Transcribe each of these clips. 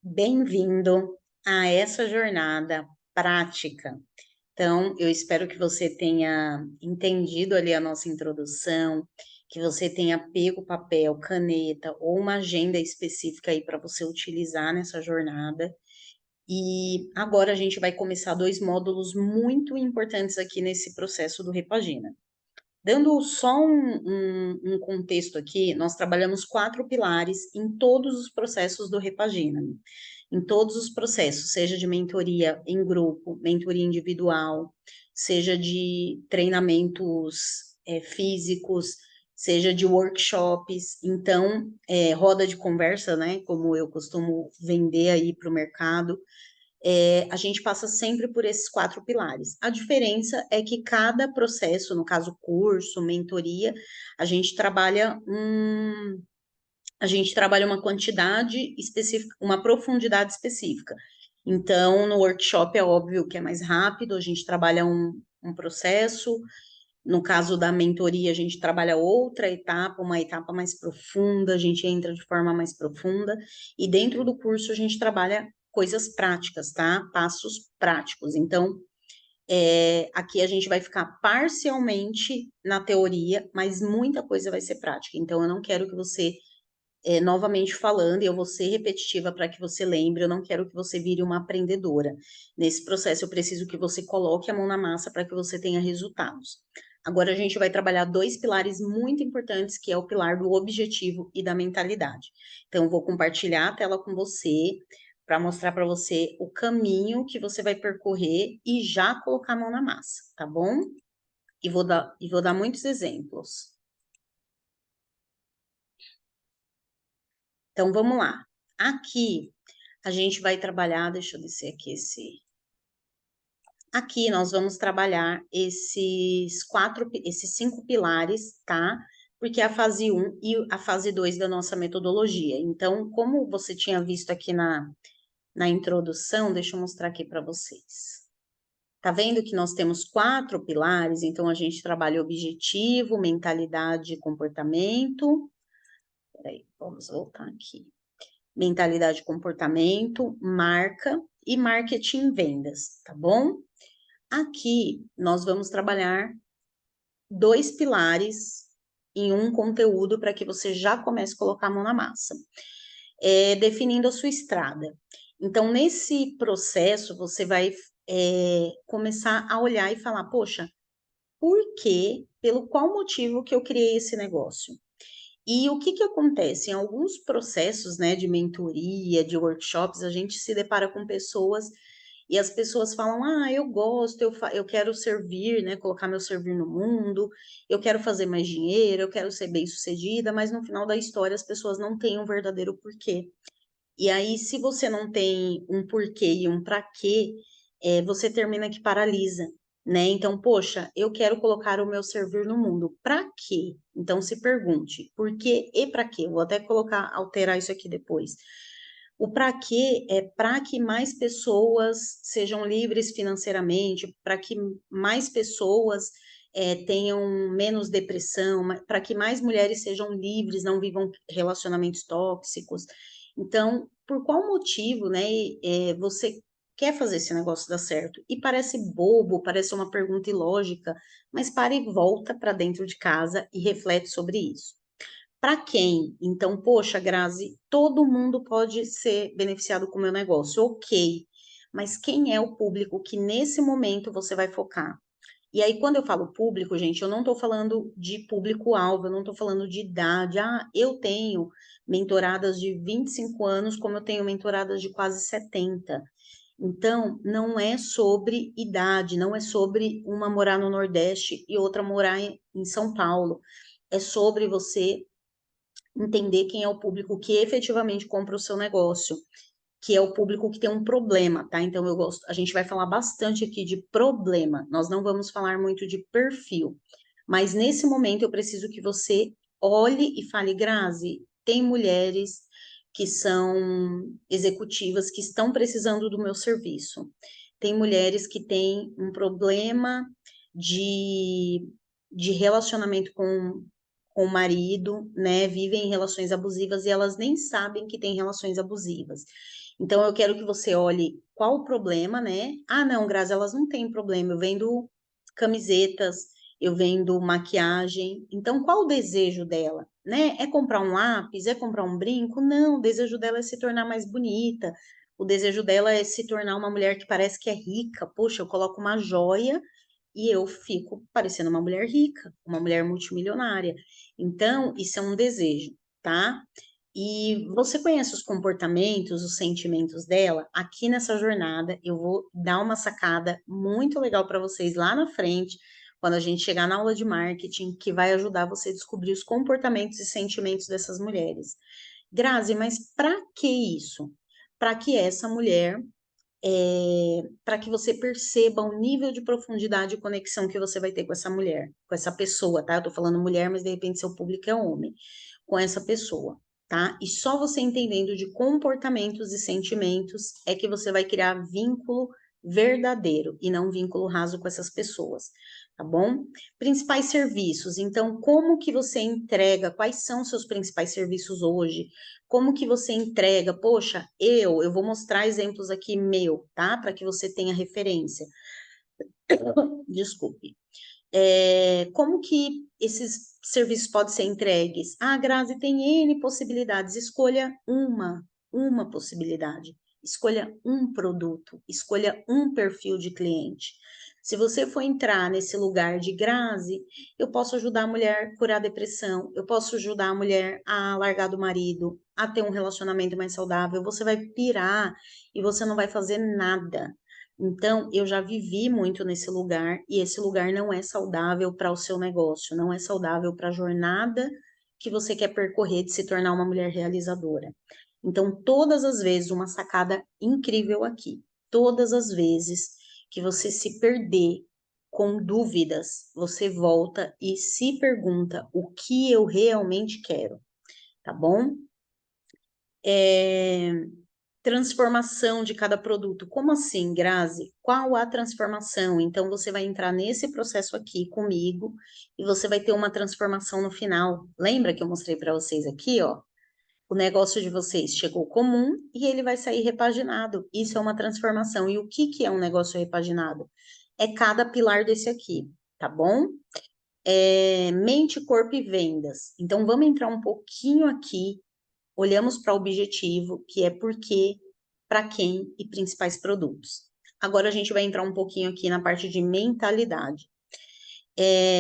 Bem-vindo a essa jornada prática. Então, eu espero que você tenha entendido ali a nossa introdução, que você tenha pego papel, caneta ou uma agenda específica aí para você utilizar nessa jornada. E agora a gente vai começar dois módulos muito importantes aqui nesse processo do Repagina. Dando só um contexto aqui, nós trabalhamos quatro pilares em todos os processos do Repagina, em todos os processos, seja de mentoria em grupo, mentoria individual, seja de treinamentos físicos, seja de workshops, então, roda de conversa, né, como eu costumo vender aí para o mercado, a gente passa sempre por esses quatro pilares. A diferença é que cada processo, no caso curso, mentoria, a gente trabalha uma quantidade específica, uma profundidade específica. Então, no workshop é óbvio que é mais rápido, a gente trabalha um processo. No caso da mentoria, a gente trabalha outra etapa, uma etapa mais profunda, a gente entra de forma mais profunda, e dentro do curso a gente trabalha coisas práticas, tá? Passos práticos. Então, aqui a gente vai ficar parcialmente na teoria, mas muita coisa vai ser prática. Então, eu não quero que você, novamente falando, e eu vou ser repetitiva para que você lembre, eu não quero que você vire uma aprendedora. Nesse processo, eu preciso que você coloque a mão na massa para que você tenha resultados. Agora a gente vai trabalhar dois pilares muito importantes, que é o pilar do objetivo e da mentalidade. Então, eu vou compartilhar a tela com você para mostrar para você o caminho que você vai percorrer e já colocar a mão na massa, tá bom? E vou dar muitos exemplos. Então, vamos lá. Aqui a gente vai trabalhar, deixa eu descer aqui esse. Aqui nós vamos trabalhar esses cinco pilares, tá? Porque é a fase um e a fase 2 da nossa metodologia. Então, como você tinha visto aqui na introdução, deixa eu mostrar aqui para vocês. Tá vendo que nós temos quatro pilares? Então, a gente trabalha objetivo, mentalidade e comportamento. Peraí, vamos voltar aqui. Mentalidade, comportamento, marca e marketing e vendas, tá bom? Aqui nós vamos trabalhar dois pilares em um conteúdo para que você já comece a colocar a mão na massa, definindo a sua estrada. Então, nesse processo, você vai começar a olhar e falar, poxa, por quê? Pelo qual motivo que eu criei esse negócio? E o que que acontece? Em alguns processos, né, de mentoria, de workshops, a gente se depara com pessoas e as pessoas falam: Ah, eu gosto, eu quero servir, né, colocar meu servir no mundo, eu quero fazer mais dinheiro, eu quero ser bem-sucedida, mas no final da história as pessoas não têm um verdadeiro porquê. E aí, se você não tem um porquê e um para quê, você termina que paralisa, né? Então, poxa, eu quero colocar o meu servir no mundo. Para quê? Então, se pergunte, por quê e para quê? Vou até colocar, alterar isso aqui depois. O para quê é para que mais pessoas sejam livres financeiramente, para que mais pessoas tenham menos depressão, para que mais mulheres sejam livres, não vivam relacionamentos tóxicos. Então, por qual motivo, né, você quer fazer esse negócio dar certo? E parece bobo, parece uma pergunta ilógica, mas para e volta para dentro de casa e reflete sobre isso. Para quem? Então, poxa, Grazi, todo mundo pode ser beneficiado com o meu negócio, ok. Mas quem é o público que nesse momento você vai focar? E aí, quando eu falo público, gente, eu não estou falando de público-alvo, eu não estou falando de idade. Ah, eu tenho mentoradas de 25 anos, como eu tenho mentoradas de quase 70. Então, não é sobre idade, não é sobre uma morar no Nordeste e outra morar em São Paulo. É sobre você entender quem é o público que efetivamente compra o seu negócio, que é o público que tem um problema, tá? Então eu gosto, a gente vai falar bastante aqui de problema. Nós não vamos falar muito de perfil, mas nesse momento eu preciso que você olhe e fale, Grazi, tem mulheres que são executivas que estão precisando do meu serviço. Tem mulheres que têm um problema de, de relacionamento com o marido, né? Vivem em relações abusivas e elas nem sabem que têm relações abusivas. Então, eu quero que você olhe qual o problema, né? Ah, não, Grazi, elas não têm problema. Eu vendo camisetas, eu vendo maquiagem. Então, qual o desejo dela, né? É comprar um lápis? É comprar um brinco? Não, o desejo dela é se tornar mais bonita. O desejo dela é se tornar uma mulher que parece que é rica. Poxa, eu coloco uma joia e eu fico parecendo uma mulher rica, uma mulher multimilionária. Então, isso é um desejo, tá? E você conhece os comportamentos, os sentimentos dela? Aqui nessa jornada, eu vou dar uma sacada muito legal para vocês lá na frente, quando a gente chegar na aula de marketing, que vai ajudar você a descobrir os comportamentos e sentimentos dessas mulheres. Grazi, mas para que isso? Para que essa mulher para que você perceba o nível de profundidade e conexão que você vai ter com essa mulher, com essa pessoa, tá? Eu tô falando mulher, mas de repente seu público é homem, com essa pessoa, tá? E só você entendendo de comportamentos e sentimentos é que você vai criar vínculo verdadeiro e não vínculo raso com essas pessoas, tá bom? Principais serviços. Então, como que você entrega? Quais são seus principais serviços hoje? Como que você entrega? Poxa, eu vou mostrar exemplos aqui meu, tá? Para que você tenha referência. Desculpe. Como que esses serviços podem ser entregues? Ah, Grazi, tem N possibilidades. Escolha uma possibilidade. Escolha um produto. Escolha um perfil de cliente. Se você for entrar nesse lugar de Grazi, eu posso ajudar a mulher a curar a depressão, eu posso ajudar a mulher a largar do marido, a ter um relacionamento mais saudável. Você vai pirar e você não vai fazer nada. Então, eu já vivi muito nesse lugar e esse lugar não é saudável para o seu negócio, não é saudável para a jornada que você quer percorrer de se tornar uma mulher realizadora. Então, todas as vezes, uma sacada incrível aqui, todas as vezes que você se perder com dúvidas, você volta e se pergunta o que eu realmente quero, tá bom? Transformação de cada produto. Como assim, Grazi? Qual a transformação? Então, você vai entrar nesse processo aqui comigo e você vai ter uma transformação no final. Lembra que eu mostrei para vocês aqui, ó? O negócio de vocês chegou comum e ele vai sair repaginado. Isso é uma transformação. E o que que é um negócio repaginado? É cada pilar desse aqui, tá bom? Mente, corpo e vendas. Então, vamos entrar um pouquinho aqui. Olhamos para o objetivo, que é por quê, para quem e principais produtos. Agora a gente vai entrar um pouquinho aqui na parte de mentalidade.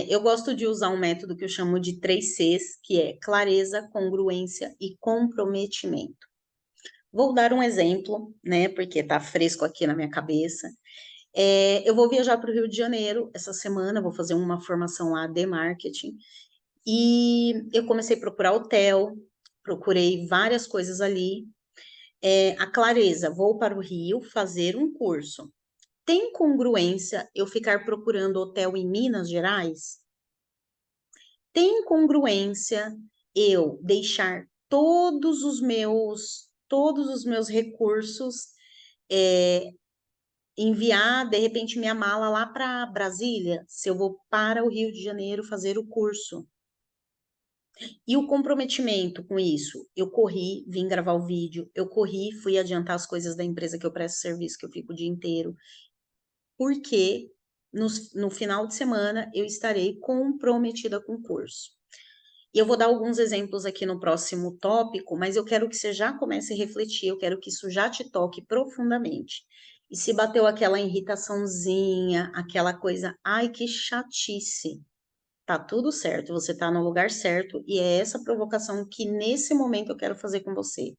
Eu gosto de usar um método que eu chamo de 3Cs, que é clareza, congruência e comprometimento. Vou dar um exemplo, né, porque está fresco aqui na minha cabeça. Eu vou viajar para o Rio de Janeiro essa semana, vou fazer uma formação lá de marketing, e eu comecei a procurar hotel, procurei várias coisas ali. A clareza, vou para o Rio fazer um curso. Tem congruência eu ficar procurando hotel em Minas Gerais? Tem congruência eu deixar todos os meus recursos, é, enviar de repente minha mala lá para Brasília, se eu vou para o Rio de Janeiro fazer o curso? E o comprometimento com isso? Eu corri, vim gravar o vídeo, eu corri, fui adiantar as coisas da empresa que eu presto serviço, que eu fico o dia inteiro, porque no final de semana eu estarei comprometida com o curso. E eu vou dar alguns exemplos aqui no próximo tópico, mas eu quero que você já comece a refletir, eu quero que isso já te toque profundamente. E se bateu aquela irritaçãozinha, aquela coisa, ai, que chatice. Tá tudo certo, você tá no lugar certo e é essa provocação que nesse momento eu quero fazer com você.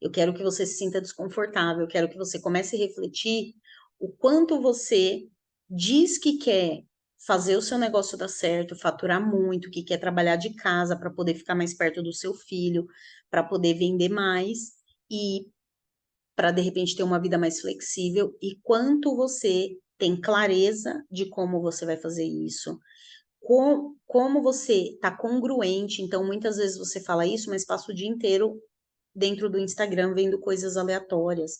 Eu quero que você se sinta desconfortável, eu quero que você comece a refletir o quanto você diz que quer fazer o seu negócio dar certo, faturar muito, que quer trabalhar de casa para poder ficar mais perto do seu filho, para poder vender mais e para de repente ter uma vida mais flexível e quanto você tem clareza de como você vai fazer isso, como você está congruente, então muitas vezes você fala isso, mas passa o dia inteiro dentro do Instagram vendo coisas aleatórias,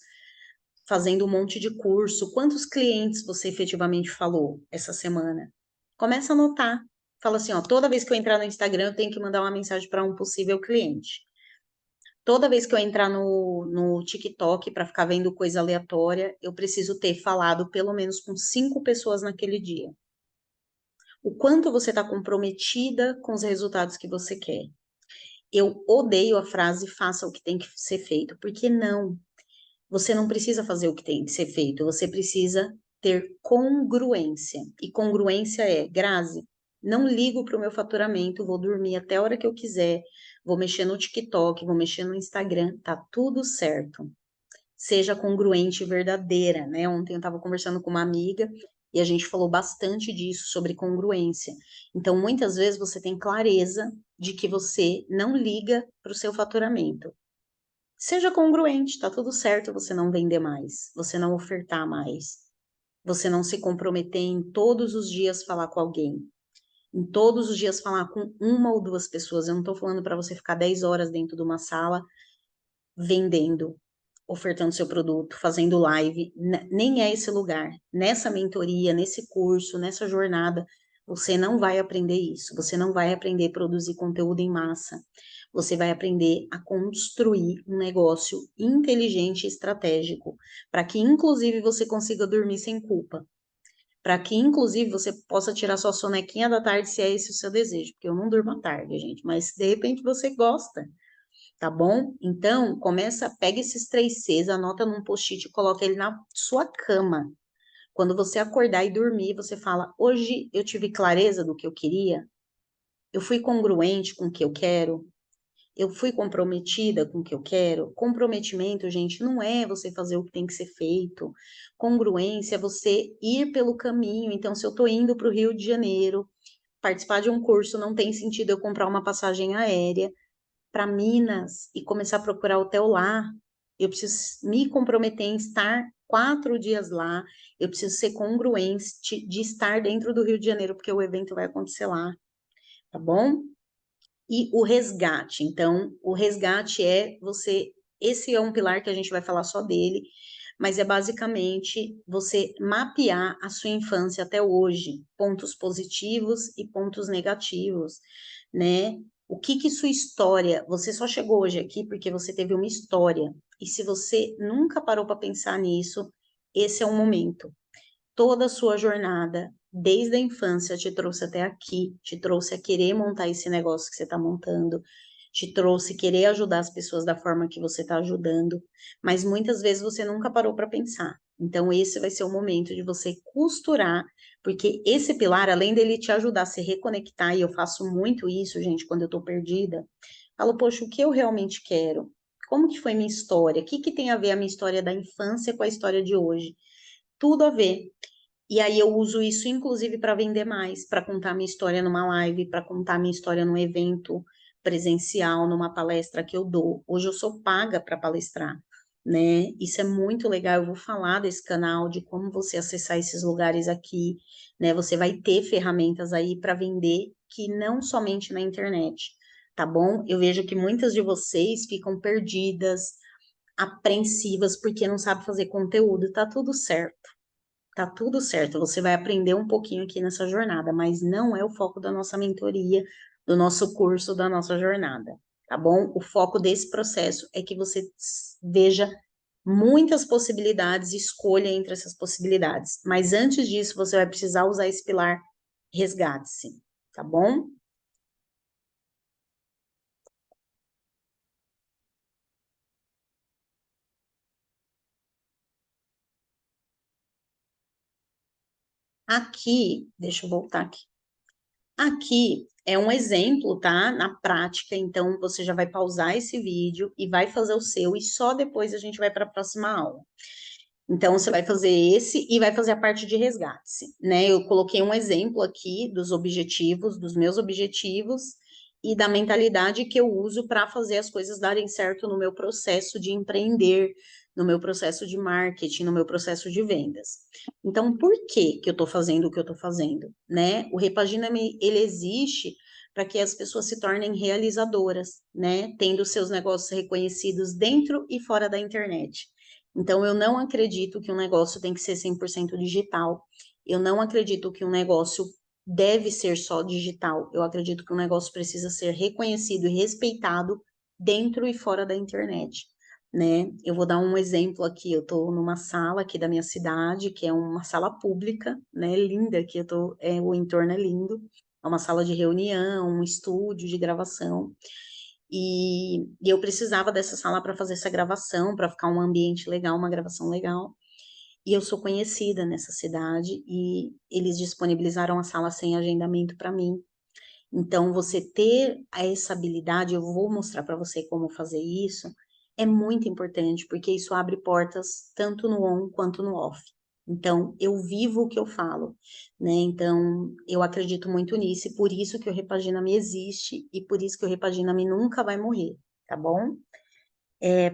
fazendo um monte de curso. Quantos clientes você efetivamente falou essa semana? Começa a anotar. Fala assim, ó, toda vez que eu entrar no Instagram, eu tenho que mandar uma mensagem para um possível cliente. Toda vez que eu entrar no TikTok para ficar vendo coisa aleatória, eu preciso ter falado pelo menos com 5 pessoas naquele dia. O quanto você está comprometida com os resultados que você quer. Eu odeio a frase faça o que tem que ser feito, porque não. Você não precisa fazer o que tem que ser feito, você precisa ter congruência. E congruência é, Grazi, não ligo para o meu faturamento, vou dormir até a hora que eu quiser, vou mexer no TikTok, vou mexer no Instagram, tá tudo certo. Seja congruente e verdadeira, né? Ontem eu estava conversando com uma amiga e a gente falou bastante disso, sobre congruência. Então, muitas vezes você tem clareza de que você não liga para o seu faturamento. Seja congruente, tá tudo certo você não vender mais, você não ofertar mais, você não se comprometer em todos os dias falar com alguém, em todos os dias falar com 1 ou 2 pessoas. Eu não tô falando para você ficar 10 horas dentro de uma sala vendendo, ofertando seu produto, fazendo live, nem é esse lugar. Nessa mentoria, nesse curso, nessa jornada, você não vai aprender isso. Você não vai aprender a produzir conteúdo em massa. Você vai aprender a construir um negócio inteligente e estratégico, para que, inclusive, você consiga dormir sem culpa. Para que, inclusive, você possa tirar sua sonequinha da tarde, se é esse o seu desejo. Porque eu não durmo à tarde, gente, mas de repente você gosta, tá bom? Então, começa, pega esses 3 Cs, anota num post-it e coloca ele na sua cama. Quando você acordar e dormir, você fala: hoje eu tive clareza do que eu queria, eu fui congruente com o que eu quero, eu fui comprometida com o que eu quero. Comprometimento, gente, não é você fazer o que tem que ser feito. Congruência é você ir pelo caminho. Então, se eu tô indo para o Rio de Janeiro, participar de um curso, não tem sentido eu comprar uma passagem aérea para Minas e começar a procurar hotel lá. Eu preciso me comprometer em estar 4 dias lá. Eu preciso ser congruente de estar dentro do Rio de Janeiro, porque o evento vai acontecer lá, tá bom? E o resgate. Então, o resgate é você. Esse é um pilar que a gente vai falar só dele, mas é basicamente você mapear a sua infância até hoje, pontos positivos e pontos negativos, né? O que que sua história, você só chegou hoje aqui porque você teve uma história. E se você nunca parou para pensar nisso, esse é o momento. Toda a sua jornada, desde a infância, te trouxe até aqui, te trouxe a querer montar esse negócio que você está montando, te trouxe querer ajudar as pessoas da forma que você está ajudando, mas muitas vezes você nunca parou para pensar. Então, esse vai ser o momento de você costurar, porque esse pilar, além dele te ajudar a se reconectar, e eu faço muito isso, gente, quando eu estou perdida, falo, poxa, o que eu realmente quero? Como que foi minha história? O que que tem a ver a minha história da infância com a história de hoje? Tudo a ver. E aí eu uso isso, inclusive, para vender mais, para contar minha história numa live, para contar minha história num evento presencial, numa palestra que eu dou. Hoje eu sou paga para palestrar, né? Isso é muito legal. Eu vou falar desse canal, de como você acessar esses lugares aqui, né? Você vai ter ferramentas aí para vender que não somente na internet, tá bom? Eu vejo que muitas de vocês ficam perdidas, apreensivas porque não sabe fazer conteúdo. Tá tudo certo. Tá tudo certo, você vai aprender um pouquinho aqui nessa jornada, mas não é o foco da nossa mentoria, do nosso curso, da nossa jornada, tá bom? O foco desse processo é que você veja muitas possibilidades, escolha entre essas possibilidades. Mas antes disso, você vai precisar usar esse pilar resgate-se, tá bom? Aqui, deixa eu voltar aqui. Aqui é um exemplo, tá? Na prática, então você já vai pausar esse vídeo e vai fazer o seu, e só depois a gente vai para a próxima aula. Então, você vai fazer esse e vai fazer a parte de resgate, né? Eu coloquei um exemplo aqui dos objetivos, dos meus objetivos e da mentalidade que eu uso para fazer as coisas darem certo no meu processo de empreender, no meu processo de marketing, no meu processo de vendas. Então, por que que eu estou fazendo o que eu estou fazendo, né? O Repagina-me, ele existe para que as pessoas se tornem realizadoras, né? Tendo seus negócios reconhecidos dentro e fora da internet. Então, eu não acredito que um negócio tem que ser 100% digital. Eu não acredito que um negócio deve ser só digital. Eu acredito que o negócio precisa ser reconhecido e respeitado dentro e fora da internet, né? Eu vou dar um exemplo aqui. Eu estou numa sala aqui da minha cidade, que é uma sala pública, né? Linda, que o entorno é lindo. É uma sala de reunião, um estúdio de gravação. E eu precisava dessa sala para fazer essa gravação, para ficar um ambiente legal, uma gravação legal. E eu sou conhecida nessa cidade e eles disponibilizaram a sala sem agendamento para mim. Então, você ter essa habilidade, eu vou mostrar para você como fazer isso, é muito importante, porque isso abre portas tanto no on quanto no off. Então, eu vivo o que eu falo, né? Então, eu acredito muito nisso, e por isso que o Repagina-me existe, e por isso que o Repagina-me nunca vai morrer, tá bom?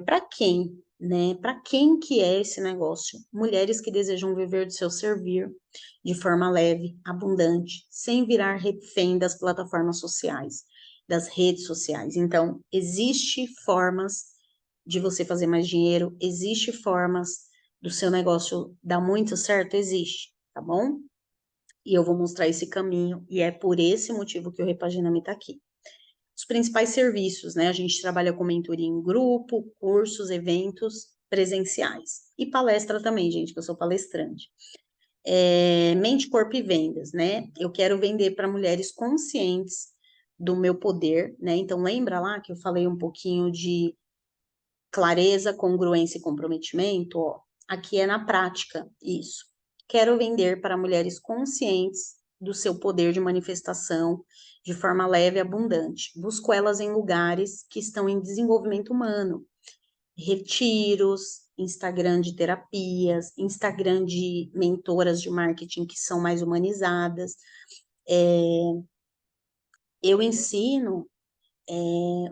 Para quem, né? Para quem que é esse negócio? Mulheres que desejam viver do seu servir de forma leve, abundante, sem virar refém das plataformas sociais, das redes sociais. Então, existe formas de você fazer mais dinheiro, existe formas do seu negócio dar muito certo, existe, tá bom? E eu vou mostrar esse caminho, e é por esse motivo que o Repagina-me está aqui. Os principais serviços, né? A gente trabalha com mentoria em grupo, cursos, eventos presenciais. E palestra também, gente, que eu sou palestrante. Mente, corpo e vendas, né? Eu quero vender para mulheres conscientes do meu poder, né? Então, lembra lá que eu falei um pouquinho de clareza, congruência e comprometimento? Ó, aqui é na prática isso. Quero vender para mulheres conscientes do seu poder de manifestação de forma leve e abundante. Busco elas em lugares que estão em desenvolvimento humano, retiros, Instagram de terapias, Instagram de mentoras de marketing que são mais humanizadas. Eu ensino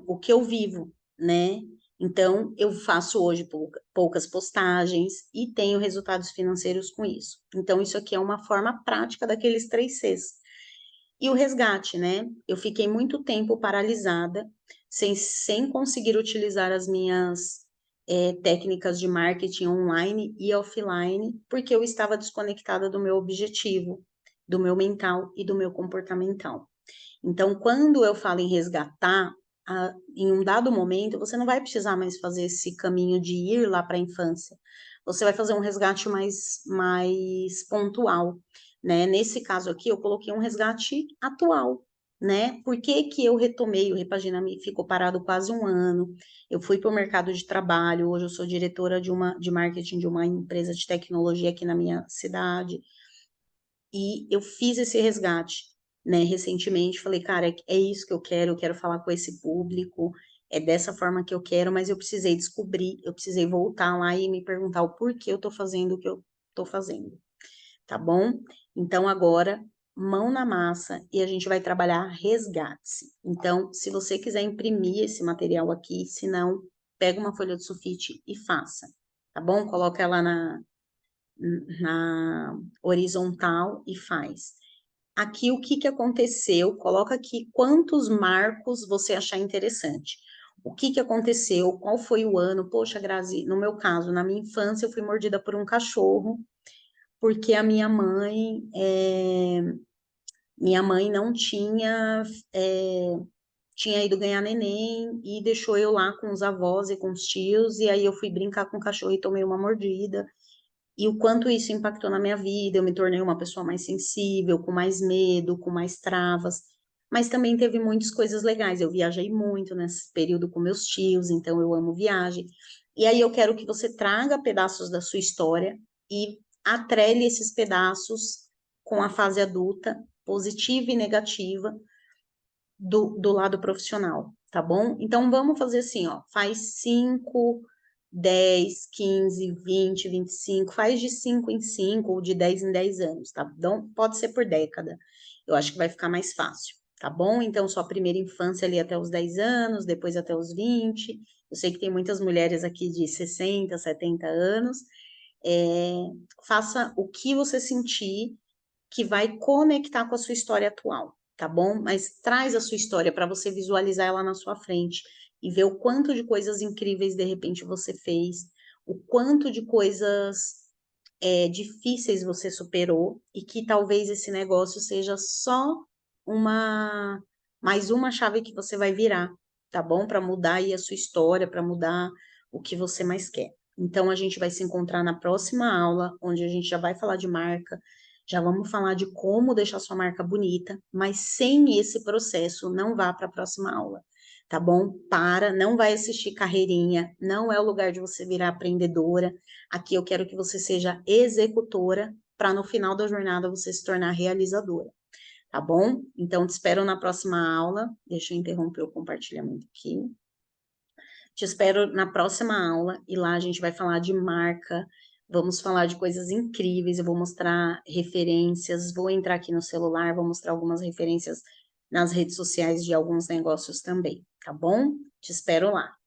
o que eu vivo, né? Então, eu faço hoje poucas postagens e tenho resultados financeiros com isso. Então, isso aqui é uma forma prática daqueles 3 Cs. E o resgate, né? Eu fiquei muito tempo paralisada, sem conseguir utilizar as minhas técnicas de marketing online e offline, porque eu estava desconectada do meu objetivo, do meu mental e do meu comportamental. Então, quando eu falo em resgatar, em um dado momento, você não vai precisar mais fazer esse caminho de ir lá para a infância. Você vai fazer um resgate mais pontual, né? Nesse caso aqui, eu coloquei um resgate atual, né? Por que que eu retomei o Repagina-me? Ficou parado quase um ano. Eu fui para o mercado de trabalho. Hoje eu sou diretora de marketing de uma empresa de tecnologia aqui na minha cidade. E eu fiz esse resgate, né, recentemente. Falei, cara, é isso que eu quero falar com esse público, é dessa forma que eu quero, mas eu precisei descobrir, eu precisei voltar lá e me perguntar o porquê eu tô fazendo o que eu tô fazendo, tá bom? Então, agora, mão na massa e a gente vai trabalhar resgate. Então, se você quiser imprimir esse material aqui, se não, pega uma folha de sulfite e faça, tá bom? Coloca ela na horizontal e faz. Aqui o que aconteceu, coloca aqui quantos marcos você achar interessante. O que aconteceu, qual foi o ano? Poxa, Grazi, no meu caso, na minha infância, eu fui mordida por um cachorro, porque a minha mãe não tinha ido ganhar neném e deixou eu lá com os avós e com os tios, e aí eu fui brincar com o cachorro e tomei uma mordida. E o quanto isso impactou na minha vida, eu me tornei uma pessoa mais sensível, com mais medo, com mais travas, mas também teve muitas coisas legais. Eu viajei muito nesse período com meus tios, então eu amo viagem. E aí eu quero que você traga pedaços da sua história e atrele esses pedaços com a fase adulta, positiva e negativa, do lado profissional, tá bom? Então vamos fazer assim, ó, faz 5, 10, 15, 20, 25, faz de 5 em 5 ou de 10 em 10 anos, tá bom? Pode ser por década, eu acho que vai ficar mais fácil, tá bom? Então, sua primeira infância ali até os 10 anos, depois até os 20, eu sei que tem muitas mulheres aqui de 60, 70 anos, é, faça o que você sentir que vai conectar com a sua história atual, tá bom? Mas traz a sua história para você visualizar ela na sua frente e ver o quanto de coisas incríveis de repente você fez, o quanto de coisas difíceis você superou e que talvez esse negócio seja só mais uma chave que você vai virar, tá bom? Para mudar aí a sua história, para mudar o que você mais quer. Então, a gente vai se encontrar na próxima aula, onde a gente já vai falar de marca, já vamos falar de como deixar sua marca bonita, mas sem esse processo, não vá para a próxima aula, tá bom? Não vai assistir carreirinha, não é o lugar de você virar aprendedora. Aqui eu quero que você seja executora, para no final da jornada você se tornar realizadora, tá bom? Então, te espero na próxima aula. Deixa eu interromper o compartilhamento aqui. Te espero na próxima aula e lá a gente vai falar de marca, vamos falar de coisas incríveis, eu vou mostrar referências, vou entrar aqui no celular, vou mostrar algumas referências nas redes sociais de alguns negócios também, tá bom? Te espero lá.